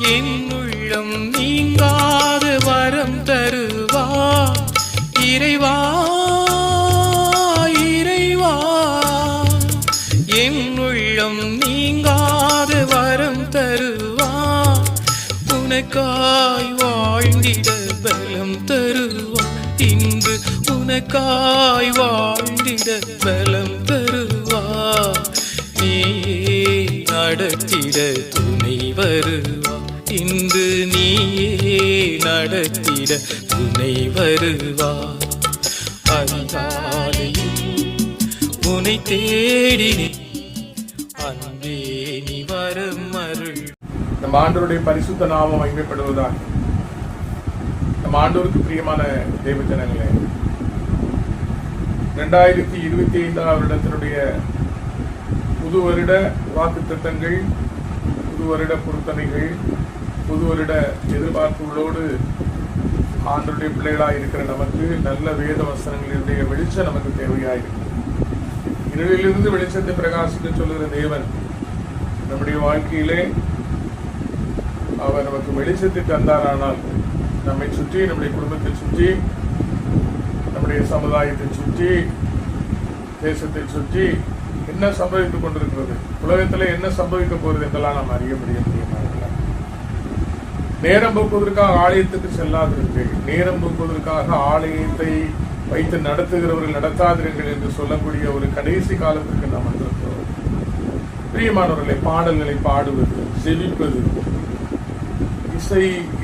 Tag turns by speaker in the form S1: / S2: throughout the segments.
S1: என்னுள்ளம் நீங்காத வரம் தருவா இறைவா இறைவா. என்னுள்ளம் நீங்காத வரம் தருவா உனக்காய் வாழ்ந்திட பலம் தருவா இன்று உனக்காய் வாழ்ந்திட பலம் தருவா. நீயே நடத்திட துணை வருவா இன்று நீயே நடத்திட துணை வருவா. அதிகாலையில் உனை தேடினே அன்பே நீ வரும் அருள்.
S2: நம்ம ஆண்டவருடைய பரிசுத்த நாமம் மகிமைப்படுவதாக. நம்ம ஆண்டவருக்கு பிரியமான தேவஜனங்களே, 2025 வருடத்தினுடைய புது வருட வாக்கு திட்டங்கள், புது வருட பொருத்தனைகள், புது வருட எதிர்பார்ப்புகளோடு ஆண்டவருடைய பிள்ளைகளாக இருக்கிற நமக்கு நல்ல வேத வசனங்களுடைய வெளிச்சம் நமக்கு தேவையாயிருக்கு. இருளிலிருந்து வெளிச்சத்தை பிரகாசிக்க சொல்லுகிற தேவன் நம்முடைய வாழ்க்கையிலே அவர் நமக்கு வெளிச்சத்தை தந்தாரானால் நம்மை சுற்றி, நம்முடைய குடும்பத்தை சுற்றி, நம்முடைய சமுதாயத்தை சுற்றி, தேசத்தை சுற்றி என்ன சம்பவித்துக் கொண்டிருக்கிறது, உலகத்தில் என்ன சம்பவிக்க போகிறது என்றெல்லாம் நாம் அறிய முடியும். நேரம் போக்குவதற்காக ஆலயத்துக்கு செல்லாதிருங்கள், நேரம் போக்குவதற்காக ஆலயத்தை வைத்து நடத்துகிறவர்கள் நடத்தாதிருங்கள் என்று சொல்லக்கூடிய ஒரு கடைசி காலத்திற்கு நாம் வந்திருக்கிறோம். பிரியமானவர்களை, பாடல்களை பாடுவது, செவிப்பது,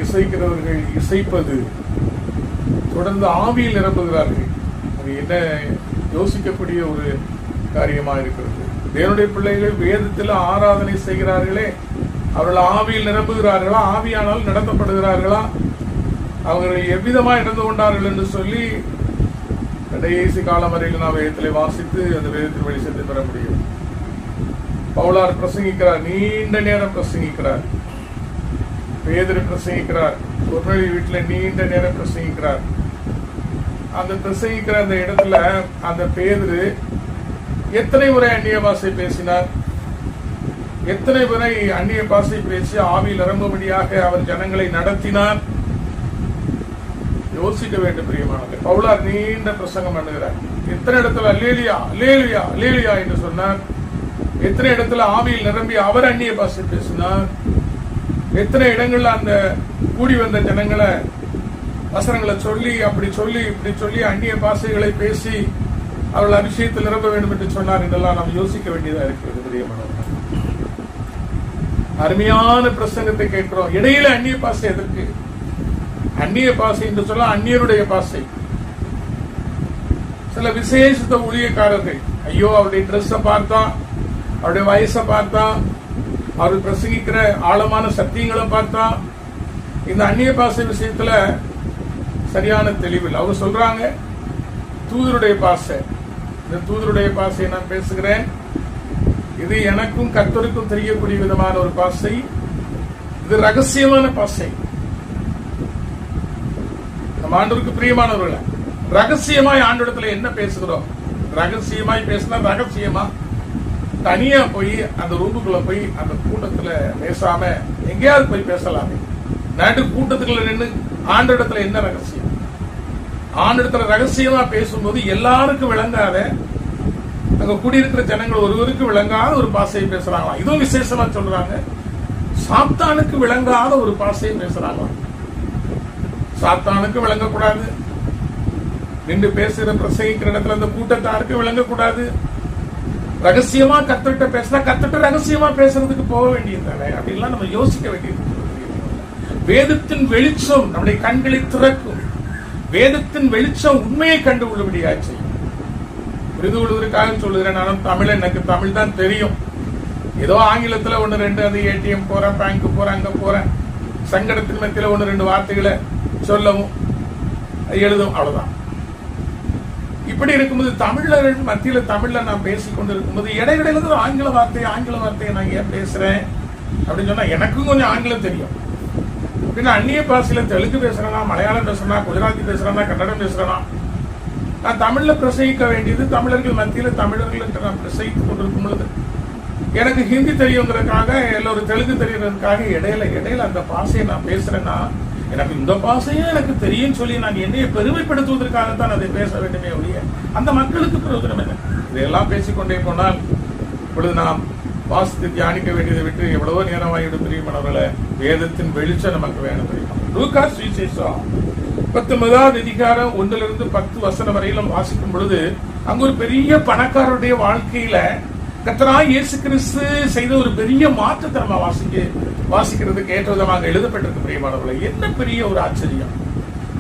S2: இசைக்கிறவர்கள் இசைப்பது, தொடர்ந்து ஆவியில் நிரம்புகிறார்கள். அது என்ன யோசிக்கக்கூடிய ஒரு காரியமா இருக்கிறது. தேவனுடைய பிள்ளைகள் வேதத்தில் ஆராதனை செய்கிறார்களே, அவர்கள் ஆவியில் நிரம்புகிறார்களா, ஆவியானால் நடத்தப்படுகிறார்களா, அவர்கள் எவ்விதமா நடந்து கொண்டார்கள் என்று சொல்லி கடைசி காலம் வரையில் நாம் வேதத்திலே வாசித்து அந்த வேதத்தில் வெளிச்சத்தை பெற முடியும். பவுலார் பிரசங்கிக்கிறார், நீண்ட நேரம் பிரசங்கிக்கிறார். பேதுரு பிரசங்கிக்கிறார், ஒரு வீட்டில் நீண்ட நேரம் பிரசங்கிக்கிறார். அந்த பிரசங்கிக்கிற அந்த இடத்துல அந்த பேதுரு எத்தனை முறை அந்நிய பாஷை பேசினார், எத்தனை முறை அந்நிய பாஷை பேசி ஆவியில் நிரம்பும்படியாக அவர் ஜனங்களை நடத்தினார். யோசிக்க வேண்டும் பிரியமானவர்களே. பவுலார் நீண்ட பிரசங்கம் பண்ணுகிறார். எத்தனை இடத்துல அல்லேலியா அல்லேலியா அல்லேலியா என்று சொன்னார். எத்தனை இடத்துல ஆவியில் நிரம்பி அவர் அந்நிய பாஷை பேசினார். எத்தனை இடங்கள்ல அந்த கூடி வந்த ஜனங்களை வசனங்களை சொல்லி அப்படி சொல்லி இப்படி சொல்லி அந்நிய பாஷைகளை பேசி அவர்கள் அபிஷேகத்தில் நிரம்ப வேண்டும் என்று சொன்னார் என்றெல்லாம் நாம் யோசிக்க வேண்டியதா இருக்கிறது பிரியமானவர்களே. அருமையான பிரசங்கத்தை கேட்கிறோம். இடையில அந்நிய பாஷை எதற்கு? அந்நிய பாஷை என்று சொல்ல அந்நியருடைய பாஷை. சில விசேஷித்த ஊழியக்காரர்கள், ஐயோ அவருடைய ட்ரெஸ்ஸை பார்த்தா, அவருடைய வயசை பார்த்தா, அவர் பிரசங்கிக்கிற ஆழமான சத்தியங்களை பார்த்தா இந்த அந்நிய பாஷை விஷயத்துல சரியான தெளிவில் அவர் சொல்றாங்க, தூதருடைய பாஷை. இந்த தூதருடைய பாஷையை நான் பேசுகிறேன், இது எனக்கும் கர்த்தருக்கும் தெரியக்கூடிய விதமான ஒரு பாஷை, இது ரகசியமான பாஷை. நம்ம ஆண்டவருக்கு பிரியமானவர்கள, ரகசியமாய் ஆண்டவரிடத்துல என்ன பேசுகிறோம்? ரகசியமாய் பேசினா ரகசியமா தனியா போய் அந்த ரூமுக்குள்ள போய் அந்த கூட்டத்துல பேசாம எங்கேயாவது போய் பேசலாமே. நடு கூட்டத்துக்குள்ள நின்று ஆண்டவரிடத்துல என்ன ரகசியம்? ஆண்டவரிடத்துல ரகசியமா பேசும்போது எல்லாருக்கும் விளங்காத, அங்க கூடியிருக்கிற ஜனங்கள் ஒருவருக்கு விளங்காத ஒரு பாஷையை பேசுறாங்களா. இதுவும் விசேஷமா சொல்றாங்க, சாத்தானுக்கு விளங்காத ஒரு பாஷையை பேசுறாங்களா. சாத்தானுக்கு விளங்கக்கூடாது, நின்று பேசுகிற பிரசங்கிக்கிற இடத்துல அந்த கூட்டத்தாருக்கு விளங்கக்கூடாது. ரகசியமா கத்துக்கிட்ட பேசினா கத்துக்கிட்ட ரகசியமா பேசுறதுக்கு போக வேண்டியது அப்படின்லாம் நம்ம யோசிக்க வேண்டியது. வேதத்தின் வெளிச்சம் நம்முடைய கண்களை திறக்கும். வேதத்தின் வெளிச்சம் உண்மையை கண்டு கொள்ளும்படியா செய்யும். புரிந்து கொள்வதற்காக சொல்லுகிறேன். நானும் தமிழ், எனக்கு தமிழ் தான் தெரியும். ஏதோ ஆங்கிலத்துல ஒன்னு ரெண்டு, அது ஏடிஎம் போறேன், பேங்க் போறேன், அங்க போறேன், சங்கடத்தின் மத்தியில ஒன்னு ரெண்டு வார்த்தைகளை சொல்லவும் எழுதும், அவ்வளவுதான். இப்படி இருக்கும்போது தமிழர்கள் மத்தியில தமிழ்ல நான் பேசிக்கொண்டு இருக்கும்போது இடையிடையில ஆங்கில வார்த்தையை நான் ஏன் பேசுறேன் அப்படின்னு சொன்னா எனக்கும் கொஞ்சம் ஆங்கிலம் தெரியும். பின்ன அந்நிய பாஷையில தெலுங்கு பேசுறேனா, மலையாளம் பேசுறேனா, குஜராத்தி பேசுறேனா, கன்னடம் பேசுறேனா, நான் தமிழ்ல பிரசங்கிக்க வேண்டியது தமிழர்கள் மத்தியில தமிழர்கள் என்று நான் பிரசங்கித்துக் கொண்டிருக்கும் பொழுது எனக்கு ஹிந்தி தெரியுங்கிறதுக்காக எல்லோரும் தெலுங்கு தெரியுறதுக்காக இடையில அந்த பாஷையை நான் பேசுறேன்னா எனக்கு இந்த பாஷையும் எனக்கு தெரியும் சொல்லி நான் என்னைய பெருமைப்படுத்துவதற்காகத்தான் அதை பேச வேண்டுமே ஒழிய அந்த மக்களுக்கு பிரயோஜனம் என்ன? இதையெல்லாம் பேசிக்கொண்டே போனால் இப்பொழுது நாம் வாசித்து தியானிக்க வேண்டியதை விட்டு எவ்வளவோ நேரமாயிடும் பிரியமானவர்களே. வேதத்தின் வெளிச்சம் நமக்கு வேணும் தெரியுமா? லூக்கா சுவிசேஷம் 19வது அதிகாரம் 1-10 வரையிலும் வாசிக்கும் பொழுது அங்க ஒரு பெரிய பணக்காரருடைய வாழ்க்கையில கர்த்தராகிய இயேசு கிறிஸ்து செய்த ஒரு பெரிய மாற்றத்தை நம்ம வாசிக்கிறதுக்கு ஏற்ற விதமாக எழுதப்பட்டிருக்கு பிரியமானவர்களே. என்ன பெரிய ஒரு ஆச்சரியம்!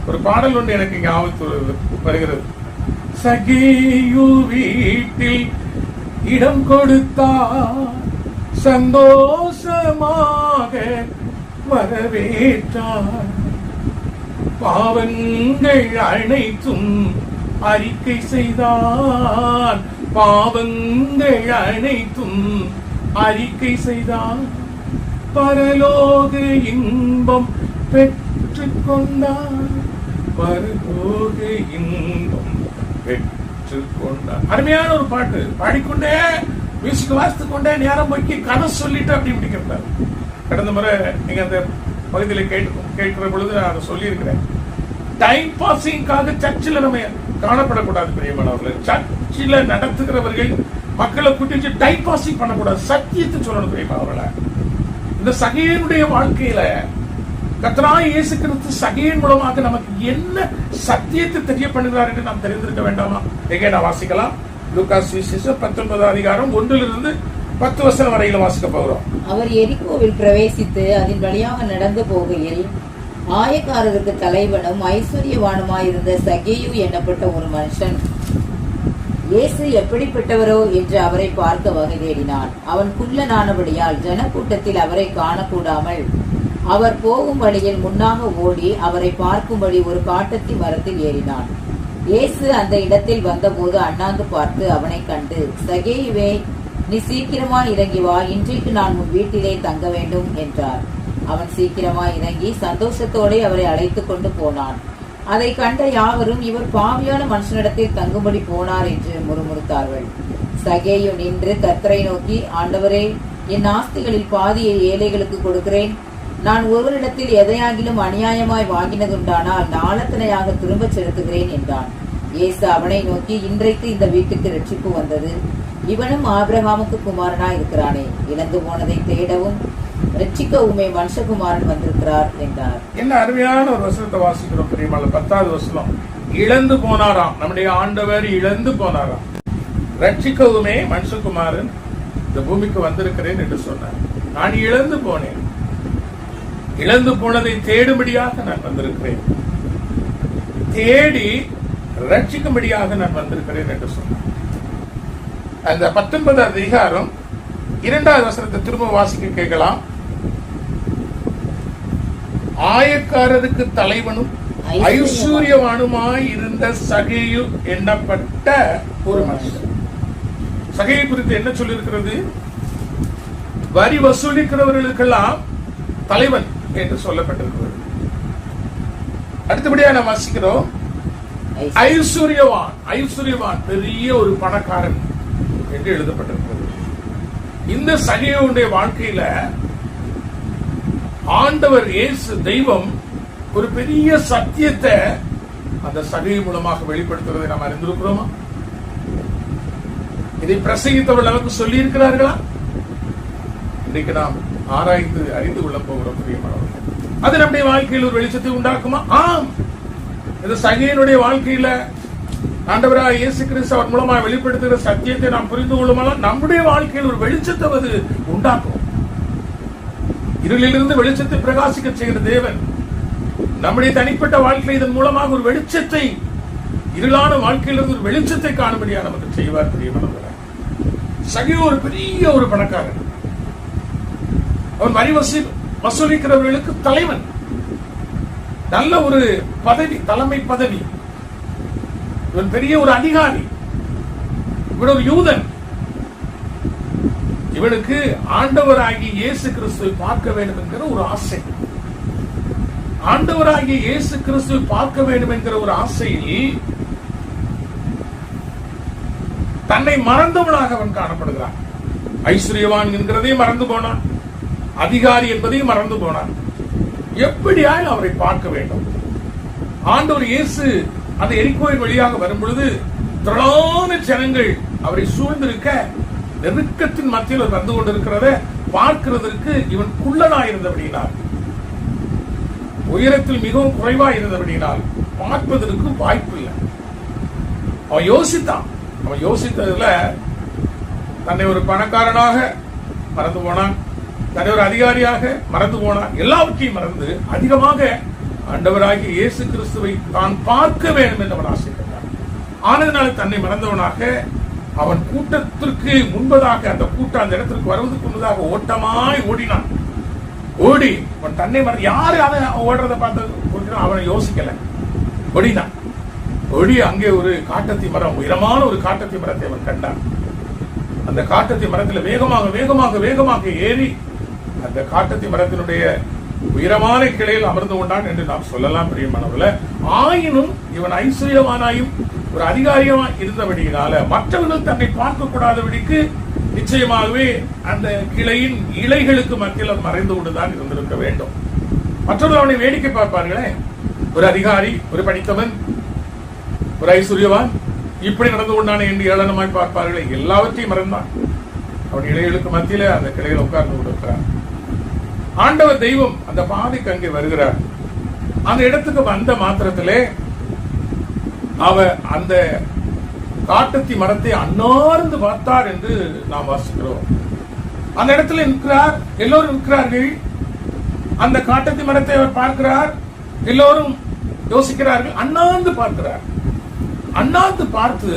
S2: ஒரு பாடல் ஒன்று எனக்கு ஞாபகத்தில் வருகிறது. சகேயு வீட்டில் இடம் கொடுத்தார், சந்தோஷமாக வரவேற்றார், பாவங்கள் அனைத்தும் அறிக்கை செய்தான், பாவங்கள் அனைத்தும் அறிக்கை செய்தான், பரலோக இன்பம் பெற்றுக் கொண்டார், பரலோக இன்பம் பெற்றுக் கொண்டார். அருமையான ஒரு பாட்டு. பாடிக்கொண்டே மியூசிக் வாசித்து கொண்டே நேரம் போக்கி கதை சொல்லிட்டு அப்படி முடிக்கிறார். கடந்த முறை நீங்க அந்த பகுதியில் கேட்கிற பொழுது நான் அதை சொல்லி இருக்கிறேன். டைம் பாசிங்காக சர்ச்சில் நம்ம காணப்படக்கூடாது பிரியமானவர்களே. சர்ச்சில் நடத்துகிறவர்கள் மக்களை கூட்டி டைம் பாசிங் பண்ணக்கூடாது, சத்தியத்தை சொல்லணும் பிரியமானவர்களே. இந்த சகையனுடைய வாழ்க்கையில கர்த்தராகிய இயேசு கிறிஸ்து சகையின் மூலமாக நமக்கு என்ன சத்தியத்தை தெரியப்படுகிறார் என்று நாம் தெரிந்திருக்க வேண்டாமா? எங்கே நான் வாசிக்கலாம். லூக்கா சுவிசேஷம் 19வது அதிகாரம் 1-10 வரையில வாசிக்க போகிறோம்.
S3: அவர் எரிகோவில் பிரவேசித்து அதன் வழியாக நடந்து போகையில் ஆயக்காரருக்கு தலைவனும் ஐஸ்வர்யவானுமாயிருந்த சகேயு எண்ணப்பட்ட ஒரு மனுஷன் இயேசு எப்படிப்பட்டவரோ என்று அவரை பார்க்க வகை தேடினான். அவன் குள்ளனானபடியால் ஜனக்கூட்டத்தில் அவரை காணக்கூடாமல் அவர் போகும் வழியில் முன்னாக ஓடி அவரை பார்க்கும்படி ஒரு காட்டத்தி மரத்தில் ஏறினான். இயேசு அந்த இடத்தில் வந்தபோது அண்ணாந்து பார்த்து அவனை கண்டு, சகேயுவே, நீ சீக்கிரமாய் இறங்கி வா, இன்றைக்கு நான் உன் வீட்டிலே தங்க வேண்டும் என்றார். அவன் சீக்கிரமாய் இறங்கி சந்தோஷத்தோடு அவரை அழைத்து கொண்டு போனான். அதை கண்ட யாவரும் இவர் பாவியான மனுஷனிடத்தில் தங்கும்படி போனார் என்று முறுமுறுத்தார்கள். சகேயு நின்று கர்த்தரை நோக்கி, ஆண்டவரே, என் ஆஸ்திகளில் பாதியை ஏழைகளுக்கு கொடுக்கிறேன். நான் ஒருவரிடத்தில் எதையாகிலும் அநியாயமாய் வாங்கினதுண்டானால் நாளத்தனையாக திரும்பச் செலுத்துகிறேன் என்றான். இயேசு அவனை நோக்கி, இன்றைக்கு இந்த வீட்டுக்கு ரட்சிப்பு வந்தது. இவனும் ஆபிரகாமுக்கு குமாரனாய் இருக்கிறானே. இழந்து போனதை தேடவும் ரட்சிக்கவுமே மனுஷகுமாரன் வந்திருக்கிறார் என்றார்.
S2: என்ன அருமையான ஒரு வசனத்தை வாசிக்கிறோம் பிரியமான. 10வது வசனம். இழந்து போனாராம், நம்முடைய ஆண்டவர் இழந்து போனாராம், ரட்சிக்கவுமே மனுஷகுமாரன் இந்த பூமிக்கு வந்திருக்கிறேன் என்று சொன்னார். நான் இழந்து போனேன், இழந்து போனதை தேடும்படியாக நான் வந்திருக்கிறேன், தேடி ரட்சிக்கும்படியாக நான் வந்திருக்கிறேன் என்று சொன்னார். அந்த 19வது அதிகாரம் 2வது வசனத்தை திரும்ப வாசிக்க கேட்கலாம். ஆயக்காரருக்கு தலைவனும் ஐஸ்வர்யவானுமாய் இருந்த சகேயு எண்ணப்பட்ட ஒரு மனுஷன். சகையை குறித்து என்ன சொல்லியிருக்கிறது? வரி வசூலிக்கிறவர்களுக்கெல்லாம் தலைவன் என்று சொல்லப்பட்டிருக்கிறது. அடுத்தபடியாக நாம் வாசிக்கிறோம், ஐஸ்வர்யவான். ஐஸ்வர்யவான் பெரிய ஒரு பணக்காரன் என்று எழுதப்பட்டிருக்கிறது. இந்த சகையுடைய வாழ்க்கையில ஆண்டவர் இயேசு தெய்வம் ஒரு பெரிய சத்தியத்தை அந்த சகை மூலமாக வெளிப்படுத்துவதை நாம் அறிந்திருக்கிறோமா? இதை பிரசங்கித்தவர்கள் நமக்கு சொல்லி இருக்கிறார்களா? இன்றைக்கு நாம் ஆராய்ந்து அறிந்து கொள்ள போகிறோம் பிரியமானவர்களே. அது நம்முடைய வாழ்க்கையில் ஒரு வெளிச்சத்தை உண்டாக்குமா? ஆம். இந்த சகையினுடைய வாழ்க்கையில ஆண்டவராகிய இயேசு கிறிஸ்து அவர் மூலமாக வெளிப்படுத்துகிற சத்தியத்தை நாம் புரிந்து கொள்ளுமானால் நம்முடைய வாழ்க்கையில் ஒரு வெளிச்சத்தை அது உண்டாக்கும். இருளிலிருந்து வெளிச்சத்தை பிரகாசிக்க செய்கிற தேவன் நம்முடைய தனிப்பட்ட வாழ்க்கை இதன் மூலமாக ஒரு வெளிச்சத்தை, இருளான வாழ்க்கையிலிருந்து ஒரு வெளிச்சத்தை காணும்படியாக நமக்கு செய்வார் பிரியமானவர்களே. சகை ஒரு பெரிய ஒரு பணக்காரன். அவன் வரி வசூலிக்கிறவர்களுக்கு தலைவன். நல்ல ஒரு பதவி, தலைமை பதவி. இவன் பெரிய ஒரு அதிகாரி. இவன் ஒரு யூதன். இவனுக்கு ஆண்டவராகிய இயேசு கிறிஸ்துவை பார்க்க வேண்டும் என்கிற ஒரு ஆசை. ஆண்டவராகிய இயேசு கிறிஸ்துவை பார்க்க வேண்டும் என்கிற ஒரு ஆசையில் தன்னை மறந்தவனாக அவன் காணப்படுகிறான். ஐஸ்வர்யவான் என்கிறதையும் மறந்து போனான், அதிகாரி என்பதையும் மறந்து போனான். எப்படியாய் அவரை பார்க்க வேண்டும். ஆண்டவர் இயேசு அந்த எரிகோவின் வழியாக வரும் பொழுது திரளான ஜனங்கள் அவரை சூழ்ந்திருக்க, நெருக்கத்தின் மத்தியில் வந்து கொண்டிருக்கிறத பார்க்கிறதற்கு இவன் குள்ளனாயிருந்தபடியினால், உயரத்தில் மிகவும் குறைவாக இருந்தபடியினால் பார்ப்பதற்கு வாய்ப்பு இல்லை. அவன் யோசித்தான். அவன் யோசித்ததுல தன்னை ஒரு பணக்காரனாக மறந்து போனான், தன்னை ஒரு அதிகாரியாக மறந்து போனான். எல்லாவற்றையும் மறந்து அதிகமாக ஆண்டவராகிய இயேசு கிறிஸ்துவை தான் பார்க்க வேண்டும் என்று அவன் ஆசைப்பட்டான். ஆனதுனால தன்னை மறந்தவனாக அவன் கூட்டத்திற்கு முன்பதாக, அந்த கூட்டம் அந்த இடத்திற்கு வருவதற்கு முன்பதாக ஓட்டமாய் ஓடினான். ஓடி அவன் தன்னை மறந்து, யாரு அவன் ஓடுறத பார்த்து அவனை யோசிக்கல, ஓடினான். ஓடி அங்கே ஒரு காட்டத்தி மரம், உயரமான ஒரு காட்டத்தி மரத்தை அவன் கண்டான். அந்த காட்டத்தி மரத்தில் வேகமாக வேகமாக வேகமாக ஏறி அந்த காட்டத்தி மரத்தினுடைய உயரமான கிளையில் அமர்ந்து கொண்டான் என்று நாம் சொல்லலாம் பிரியமானவர்களே. ஆயினும் இவன் ஐஸ்வர்யவானாயும் ஒரு அதிகாரியுமாய் இருந்தபடியினால மற்றவர்கள் தன்னை பார்க்க கூடாதபடிக்கு நிச்சயமாகவே அந்த கிளையின் இலைகளுக்கு மத்தியில் மறைந்து கொண்டுதான் இருந்திருக்க வேண்டும். மற்றவர்கள் அவனை வேடிக்கை பார்ப்பார்களே, ஒரு அதிகாரி, ஒரு படித்தவன், ஒரு ஐஸ்வர்யவான் இப்படி நடந்து கொண்டானே என்று ஏளனமாய் பார்ப்பார்களே. எல்லாவற்றையும் மறந்தான். அவன் இலைகளுக்கு மத்தியில அந்த கிளையில் உட்கார்ந்து கொடுக்கிறான். ஆண்டவர் தெய்வம் அந்த பாதைக்கு அங்கே வருகிறார். அந்த இடத்துக்கு வந்த மாத்திரத்திலே அவர் அந்த காட்டத்தி மரத்தை அன்னார்ந்து பார்த்தார் என்று நாம் வாசிக்கிறோம். அந்த இடத்துல இருக்கிறார், எல்லோரும் இருக்கிறார்கள். அந்த காட்டத்தி மரத்தை அவர் பார்க்கிறார், எல்லோரும் யோசிக்கிறார்கள். அண்ணாந்து பார்க்கிறார். அண்ணாந்து பார்த்து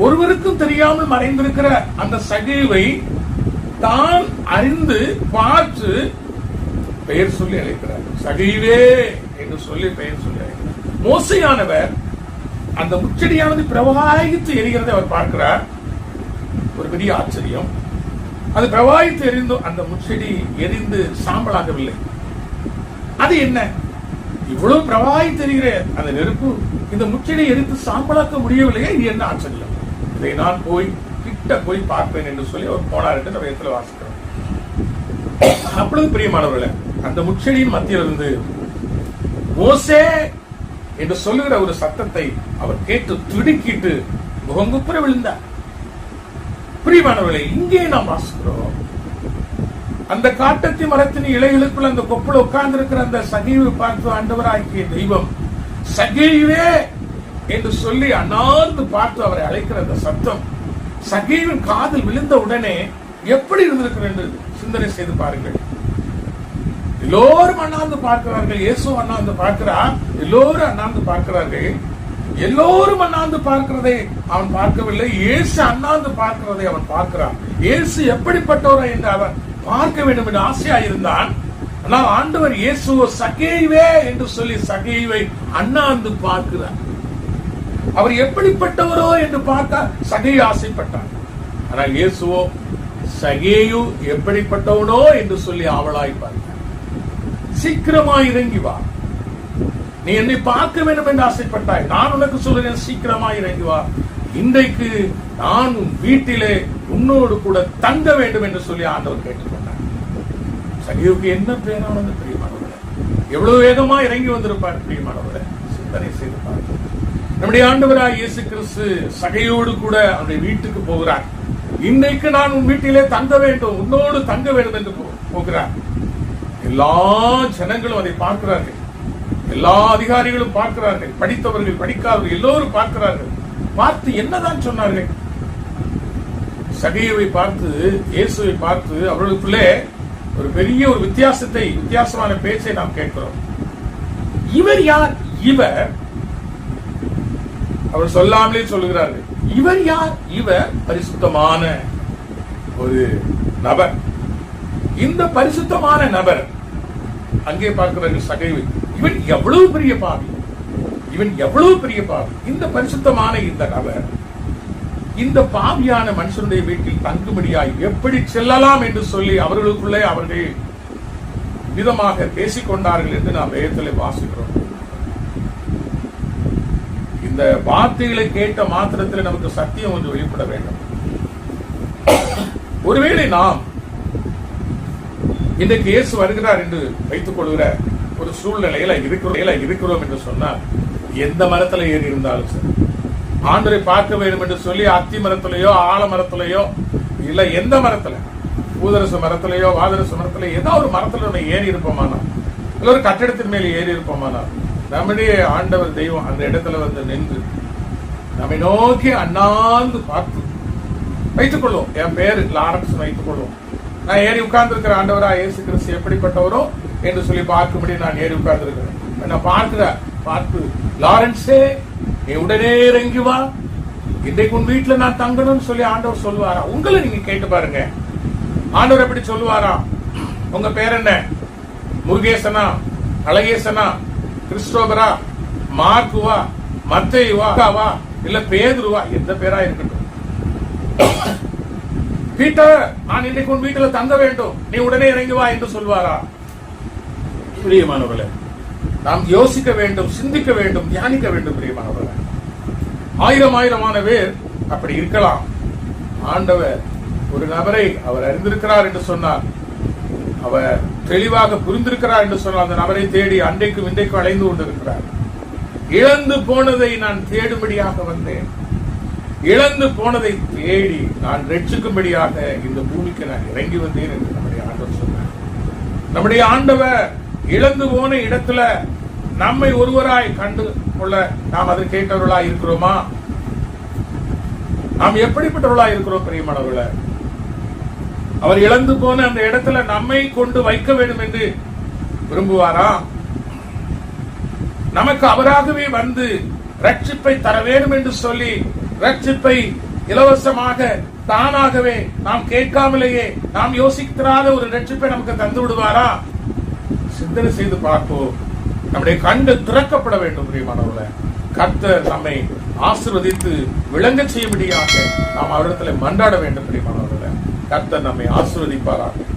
S2: ஒருவருக்கும் தெரியாமல் மறைந்திருக்கிற அந்த சகேயுவை தான் அறிந்து பார்த்து பெயர் சொல்லி அழைக்கிறார். சகேயுவே என்று சொல்லி பெயர் சொல்லி அழைக்கிறார். மோசையானவர் அந்த முச்செடியானது பிரவாகித்து எரிகிறதை அவர் பார்க்கிறார். ஒரு பெரிய ஆச்சரியம். அது பிரவாகித்து எரிந்து அந்த முச்செடி எரிந்து சாம்பலாகவில்லை. அது என்ன? இவ்வளவு பிரவாகித்து எரிகிற அந்த நெருப்பு இந்த முச்செடி எரித்து சாம்பலாக்க முடியவில்லையே, இது என்ன ஆச்சரியம்? இதை நான் போய் கிட்ட போய் பார்ப்பேன் என்று சொல்லி அவர் போனார் என்று நம்ம இடத்துல வாசிக்கிறோம். அப்பொழுது பிரியமானவர்களே, அந்த முச்செடியின் மத்தியிலிருந்து மோசே என்று சொல்லுகிற ஒரு சத்தத்தை அவர் கேட்டு திடுக்கிட்டு முகங்குப்புற விழுந்தார். பிரியமானவர்களே, இங்கே நாம் வாசிக்கிறோம், அந்த காட்டத்தி மரத்தின் இலைகளுக்குள்ள அந்த கொப்புல உட்கார்ந்து இருக்கிற அந்த சகேயுவை பார்த்து ஆண்டவராகிய தெய்வம் சகேயுவே என்று சொல்லி அண்ணாந்து பார்த்து அவரை அழைக்கிற அந்த சத்தம் சகேயுவின் காதில் விழுந்த உடனே எப்படி இருந்திருக்கிறது என்று சிந்தனை செய்து பாருங்கள். எல்லோரும் அண்ணாந்து பார்க்கிறார்கள். இயேசு அண்ணாந்து பார்க்கிறார். எல்லோரும் அண்ணாந்து பார்க்கிறார்கள். எல்லோரும் அண்ணாந்து பார்க்கிறதை அவன் பார்க்கவில்லை. இயேசு அண்ணாந்து பார்க்கிறதை அவன் பார்க்கிறான். இயேசு எப்படிப்பட்டவரை என்று அவன் பார்க்க வேண்டும் என்று ஆசையாயிருந்தான். ஆனால் ஆண்டவர் இயேசுவோ சகேயுவே என்று சொல்லி சகேயுவை அண்ணாந்து பார்க்கிறார். அவர் எப்படிப்பட்டவரோ என்று பார்க்க சகேயு ஆசைப்பட்டார். ஆனால் இயேசுவோ சகேயு எப்படிப்பட்டவனோ என்று சொல்லி ஆவலாய் பார்த்தார். சீக்கிரமாய் இறங்கி வா, நீ என்னை பார்க்க வேண்டும் என்று ஆசைப்பட்டாய், நான் உனக்கு சொல்றேன், சீக்கிரமாய் இறங்கி வா. இன்றைக்கு நான் உன் வீட்டிலே உன்னோடு கூட தங்க வேண்டும் என்று சொல்லி ஆண்டவர் கேட்டுக்கொண்டார். சகேயுவுக்கு என்ன பேரானது பிரியமானவர்களே! எவ்வளவு வேகமா இறங்கி வந்திருப்பார் பிரியமானவர்களே! சிந்தனை செய்து பாருங்கள். நம்முடைய ஆண்டவராய் இயேசு கிறிஸ்து சகேயுவோடு கூட அவருடைய வீட்டுக்கு போகிறார். இன்றைக்கு நான் உன் வீட்டிலே தங்க வேண்டும், உன்னோடு தங்க வேண்டும் என்று போகிறார். எல்லா ஜனங்களும் அதை பார்க்கிறார்கள். எல்லா அதிகாரிகளும் பார்க்கிறார்கள். படித்தவர்கள், படிக்காதவர்கள் எல்லோரும் பார்க்கிறார்கள். பார்த்து என்னதான் சொன்னார்கள்? சகேயுவை பார்த்து, இயேசுவை பார்த்து அவர்களுக்குள்ளே ஒரு பெரிய ஒரு வித்தியாசமான பேச்சை நாம் கேட்கிறோம். இவர் யார்? இவர், அவர் சொல்லாமலே சொல்லுகிறார்கள், இவர் யார்? இவர் பரிசுத்தமான ஒரு நபர். இந்த பரிசுத்தமான நபர் அங்கே பார்க்கிறார்கள் சகேயுவை. இவன் எவ்வளவு பெரிய பாவி, இவன் எவ்வளவு பெரிய பாவி. இந்த பரிசுத்தமான இந்த நபர் இந்த பாவியான மனுஷனுடைய வீட்டில் தங்கும்படியாய் எப்படி செல்லலாம் என்று சொல்லி அவர்களுக்குள்ளே அவர்கள் விதமாக பேசிக்கொண்டார்கள் என்று நாம் வேதத்தில் வாசிக்கிறோம். இந்த வார்த்தைகளை கேட்ட மாத்திரத்தில் நமக்கு சத்தியம் ஒன்று வெளிப்பட வேண்டும். ஒருவேளை நாம் இன்றைக்கு இயேசு வருகிறார் என்று வைத்துக் கொள்கிற ஒரு சூழ்நிலையில இருக்கிறோம் என்று சொன்னால், எந்த மரத்துல ஏறி இருந்தாலும் சரி, ஆண்டவரை பார்க்க வேண்டும் என்று சொல்லி அத்தி மரத்திலேயோ ஆலமரத்திலேயோ இல்ல எந்த மரத்துல, பூதரச மரத்திலேயோ வாதரச மரத்திலேயோ ஏதோ ஒரு மரத்துல நம்ம ஏறி இருப்போமானா, இல்ல ஒரு கட்டிடத்தின் மேல ஏறி இருப்போமானா, நம்முடைய ஆண்டவர் தெய்வம் அந்த இடத்துல வந்து நின்று நம்மை நோக்கி அண்ணாந்து பார்த்து, வைத்துக் கொள்வோம், என் பேரு லாரன்ஸ் வைத்துக் கொள்வோம், நான் ஏறி உட்கார்ந்து இருக்கிற ஆண்டவரா இயேசு கிறிஸ்து எப்படிப்பட்டவரோ என்று சொல்லி பார்க்கும்படி நான் ஏறி உட்கார்ந்து இருக்கிறேன். நான் பார்த்து, லாரன்ஸே நீ உடனே இறங்கி வா, இன்றைக்கு உன் வீட்டுல நான் தங்கணும்னு சொல்லி ஆண்டவர் சொல்லுவாரா? உங்களை நீங்க கேட்டு பாருங்க, ஆண்டவர் எப்படி சொல்லுவாரா? உங்க பேர் என்ன? முருகேசனா, அழகேசனா, கிறிஸ்டோபரா, மார்க்குவா, மத்தேயுவா, இல்ல பேதுருவா, எந்த பேரா இருக்கட்டும், பீட்டர் நான் இன்றைக்கு உன் வீட்டுல தங்க வேண்டும், நீ உடனே இறங்கி வா என்று சொல்வாரா? பிரியமானவர்களே, நாம் யோசிக்க வேண்டும், சிந்திக்க வேண்டும், தியானிக்க வேண்டும். பிரியமானவர்களே, ஆயிரமான பேர் அப்படி இருக்கலாம். ஆண்டவர் ஒரு நபரை அவர் அறிந்திருக்கிறார் என்று சொன்னார், அவர் தெளிவாக புரிந்திருக்கிறார் என்று சொன்னால், அந்த நபரை தேடி அன்றைக்கும் இன்றைக்கும் அலைந்து கொண்டிருக்கிறார். இழந்து போனதை நான் தேடும்படியாக வந்தேன், இழந்து போனதை தேடி நான் ரட்சிக்கும்படியாக இந்த பூமிக்கு நான் இறங்கி வந்தேன் என்று நம்முடைய ஆண்டவர் சொன்னார். நம்முடைய ஆண்டவர் இழந்து போன இடத்துல நம்மை ஒருவராய் கண்டு கொள்ள நாம் அதை கேட்டவர்களாய் இருக்கிறோமா? நாம் எப்படிப்பட்டவர்களாய் இருக்கிறோம்? பிரியமானவர்களே, அவர் இழந்து போன அந்த இடத்துல நம்மை கொண்டு வைக்க வேண்டும் என்று விரும்புவாரா? நமக்கு அவராகவே வந்து ரட்சிப்பை தர வேண்டும் என்று சொல்லி ரட்சிப்பை இலவசமாக தானாகவே நாம் கேட்காமலேயே நாம் யோசிக்கிறாத ஒரு ரட்சிப்பை நமக்கு தந்து விடுவாரா? சிந்தனை செய்து பார்ப்போம். நம்முடைய கண்டு திறக்கப்பட வேண்டும். பிரியமானவர்களே, கர்த்தர் நம்மை ஆசீர்வதித்து விளங்க செய்யும்படியாக நாம் அவரிடத்தில் மன்றாட வேண்டும். பிரியமானவர்களே, கர்த்தர் நம்மை ஆசீர்வதிப்பாராக.